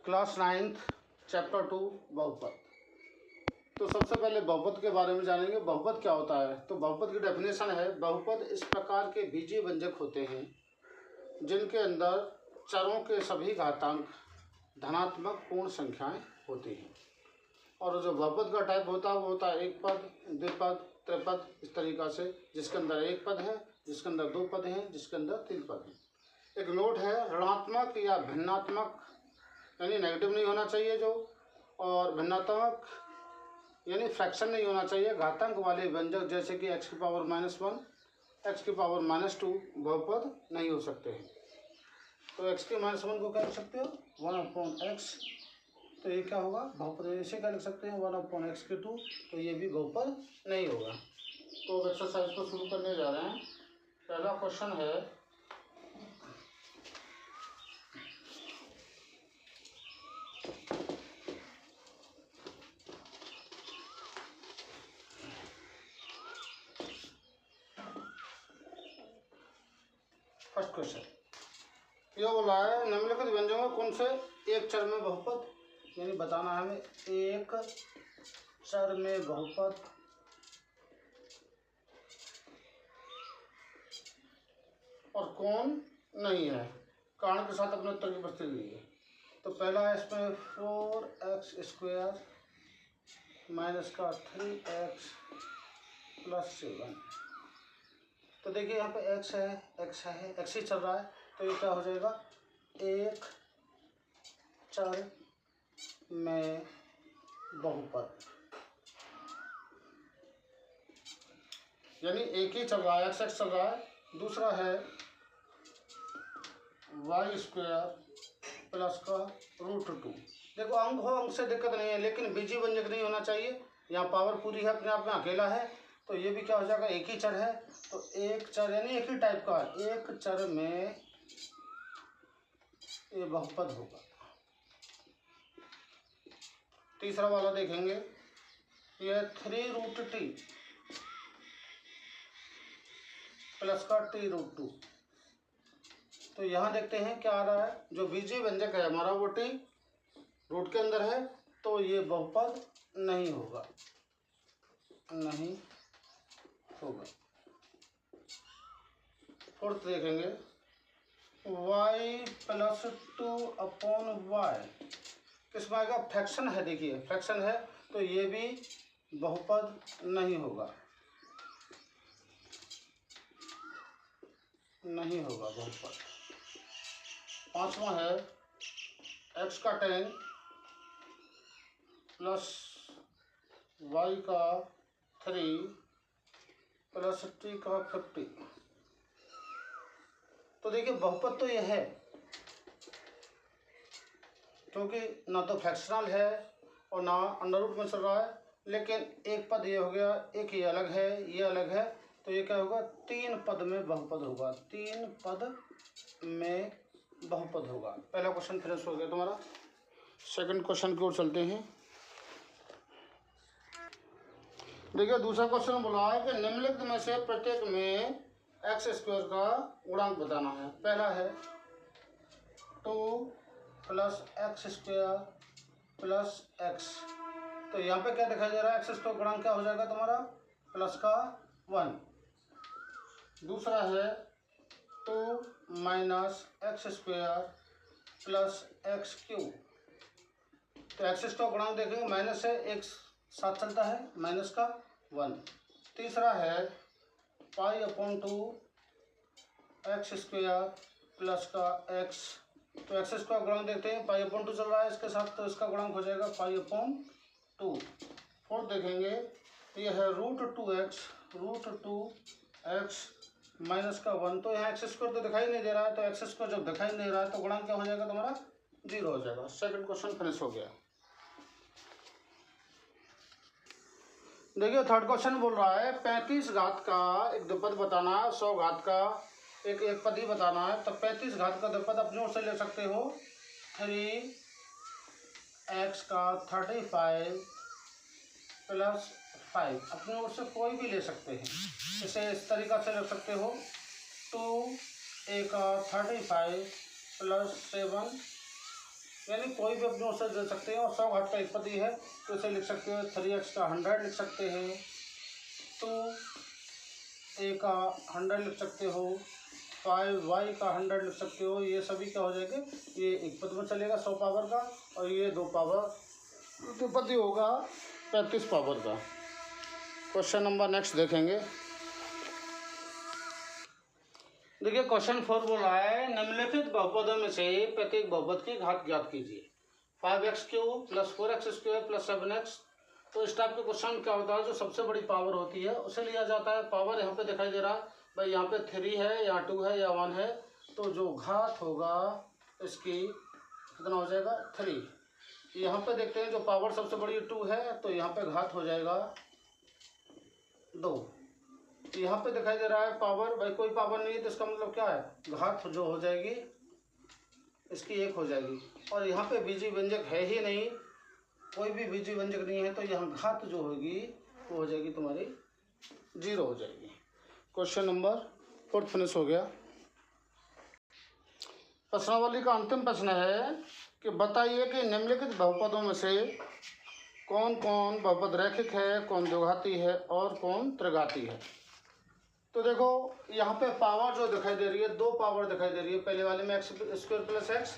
Class 9th chapter 2 बहुपद। तो सबसे पहले बहुपद के बारे में जानेंगे। बहुपद क्या होता है? तो बहुपद की डेफिनेशन है, बहुपद इस प्रकार के बीजीय व्यंजक होते हैं जिनके अंदर चरों के सभी घातांक धनात्मक पूर्ण संख्याएं होती हैं। और जो बहुपद का टाइप होता है वो होता है एक पद, द्विपद, त्रिपद, इस तरीक़ा से, जिसके अंदर एक पद है, जिसके अंदर दो पद हैं, जिसके अंदर तीन पद हैं। एक नोट है, ऋणात्मक या भिन्नात्मक यानी नेगेटिव नहीं होना चाहिए जो, और भिन्नात्मक यानी फ्रैक्शन नहीं होना चाहिए। घातांक वाले व्यंजक जैसे कि x की पावर -1, x की पावर -2 बहुपद नहीं हो सकते हैं। तो x के -1 को क्या लिख सकते हो? 1/x। तो ये क्या होगा? बहुपद। इसे क्या लिख सकते हैं? 1/x²। तो ये भी बहुपद नहीं होगा। तो अब एक्सरसाइज को शुरू करने जा रहे हैं। पहला क्वेश्चन है, फर्स्ट क्वेश्चन यह बोला है, निम्नलिखित व्यंजकों कौन से एक चर में बहुपद, यानी बताना है हमें एक चर में बहुपद और कौन नहीं है। कारण के साथ अपने उत्तर की प्रस्तुति लीजिए। तो पहला है इसमें 4x² - 3x + 7। तो देखिए यहाँ पे x है, x ही चल रहा है। तो ये क्या हो जाएगा? एक चर में बहुपद, यानी एक ही चल रहा है, x चल रहा है। दूसरा है y² + √2। देखो अंक हो, अंक से दिक्कत नहीं है, लेकिन बीजीय व्यंजक नहीं होना चाहिए। यहाँ पावर पूरी है, अपने आप में अकेला है, तो ये भी क्या हो जाएगा? एक ही चर है। तो एक चर यानी एक ही टाइप का, एक चर में ये बहुपद होगा। तीसरा वाला देखेंगे, यह 3√t प्लस का t√2। तो यहाँ देखते हैं क्या आ रहा है। जो बीजीय व्यंजक है हमारा वो t रूट के अंदर है, तो ये बहुपद नहीं होगा, नहीं होगा। फोर्थ देखेंगे, y + 2/y किसमें आएगा? फ्रैक्शन है। देखिए फ्रैक्शन है, तो ये भी बहुपद नहीं होगा, नहीं होगा बहुपद। पांचवा है x का 10 + y का 3 + t का 50। तो देखिए बहुपद तो यह है, क्योंकि ना तो फ्रैक्शनल है और ना अंडर रूट में चल रहा है। लेकिन एक पद ये हो गया, एक ये अलग है, ये अलग है। तो ये क्या होगा? तीन पद में बहुपद होगा, तीन पद में बहुपद होगा। पहला क्वेश्चन फिनिश हो गया तुम्हारा। सेकंड क्वेश्चन की ओर चलते हैं। देखिए दूसरा क्वेश्चन बोला है कि निम्नलिखित में से प्रत्येक में x² का गुणांक बताना है। पहला है 2 + x² + x। तो यहाँ पे क्या दिखाई दे रहा है? x² गुणांक क्या हो जाएगा तुम्हारा? प्लस का 1। दूसरा है 2 - x² + x³। तो x² गुणांक देखेंगे माइनस है, एक साथ चलता है, -1। तीसरा है π/2 x² + का x। तो x² गुणांक देखते हैं, π/2 चल रहा है इसके साथ, तो इसका गुणांक हो जाएगा π/2। फोर्थ देखेंगे, ये है √2x -1। तो यहाँ x² तो दिखाई नहीं दे रहा है, तो x² जब दिखाई नहीं रहा है तो गुणांक क्या हो जाएगा तुम्हारा? 0 हो जाएगा। सेकंड क्वेश्चन फिनिश हो गया। देखिए थर्ड क्वेश्चन बोल रहा है 35 घात का एक द्विपद बताना है, 100 घात का एक पद ही बताना है। तो 35 घात का द्विपद अपने ओर से ले सकते हो, 3x का 35 + 5। अपने ओर से कोई भी ले सकते हैं। इसे इस तरीक़ा से ले सकते हो, 2a का 35 + 7 यानी कोई भी अपने उत्तर दे सकते हैं। और 100 घात का 1 पद है तो इसे लिख सकते हो 3x का 100 लिख सकते हैं, 2a का 100 लिख सकते हो, 5y का 100 लिख सकते हो। ये सभी क्या हो जाएंगे, ये 1 पद में चलेगा 100 पावर का, और ये 2 पद ही होगा 35 पावर का। क्वेश्चन नंबर नेक्स्ट देखेंगे। देखिए क्वेश्चन 4 बोला है निम्नलिखित बहुपदों में से प्रत्येक बहुपद की घात ज्ञात कीजिए। 5x³ + 4x² + 7x। तो इस टाइप के क्वेश्चन क्या होता है, जो सबसे बड़ी पावर होती है उसे लिया जाता है। पावर यहाँ पे दिखाई दे रहा है भाई, यहाँ पे 3 है या 2 है या 1 है, तो जो घात होगा इसकी कितना हो जाएगा 3। यहाँ पे देखते हैं जो पावर सबसे बड़ी 2 है तो यहाँ पे घात हो जाएगा 2। यहाँ पे दिखाई दे रहा है पावर, भाई कोई पावर नहीं है तो इसका मतलब क्या है, घात जो हो जाएगी इसकी 1 हो जाएगी। और यहाँ पे बीजी व्यंजक है ही नहीं, कोई भी बीजी व्यंजक नहीं है, तो यहाँ घात जो होगी वो हो जाएगी तुम्हारी 0 हो जाएगी। क्वेश्चन नंबर 4 फिनिश हो गया। प्रश्नावली का अंतिम प्रश्न है कि बताइए कि निम्नलिखित बहुपदों में से कौन कौन बहुपद रैखिक है, कौन द्विघाती है और कौन त्रिघाती है। तो देखो यहाँ पे पावर जो दिखाई दे रही है, 2 पावर दिखाई दे रही है। पहले वाले में x² + x,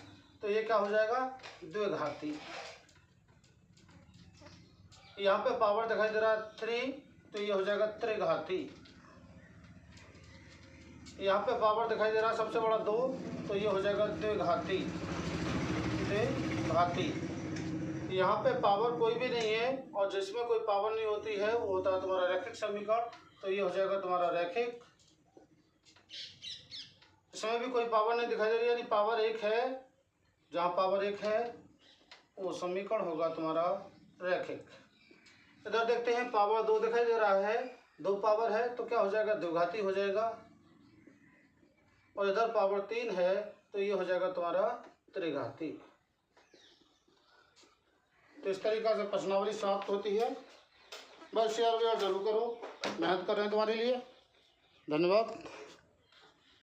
तो ये क्या हो जाएगा द्विघाती। यहाँ पे पावर दिखाई दे रहा है 3, तो ये हो जाएगा त्रिघाती। यहाँ पे पावर दिखाई दे रहा है सबसे बड़ा 2, तो ये हो जाएगा द्विघाती। यहाँ पे पावर कोई भी नहीं है और जिसमें कोई पावर नहीं होती है वो होता है तुम्हारा रैखिक समीकरण, तो ये हो जाएगा तुम्हारा रैखिक। इसमें भी कोई पावर नहीं दिखाई दे रही, यानी पावर 1 है, जहाँ पावर 1 है वो समीकरण होगा तुम्हारा रैखिक। इधर देखते हैं पावर 2 दिखाई दे रहा है, 2 पावर है तो क्या हो जाएगा द्विघाती हो जाएगा। और इधर पावर 3 है तो ये हो जाएगा तुम्हारा त्रिघाती। तो इस तरीक़ा से प्रश्नावली समाप्त होती है। बस शेयर जरूर करो, मेहनत कर रहे हैं तुम्हारे लिए। धन्यवाद।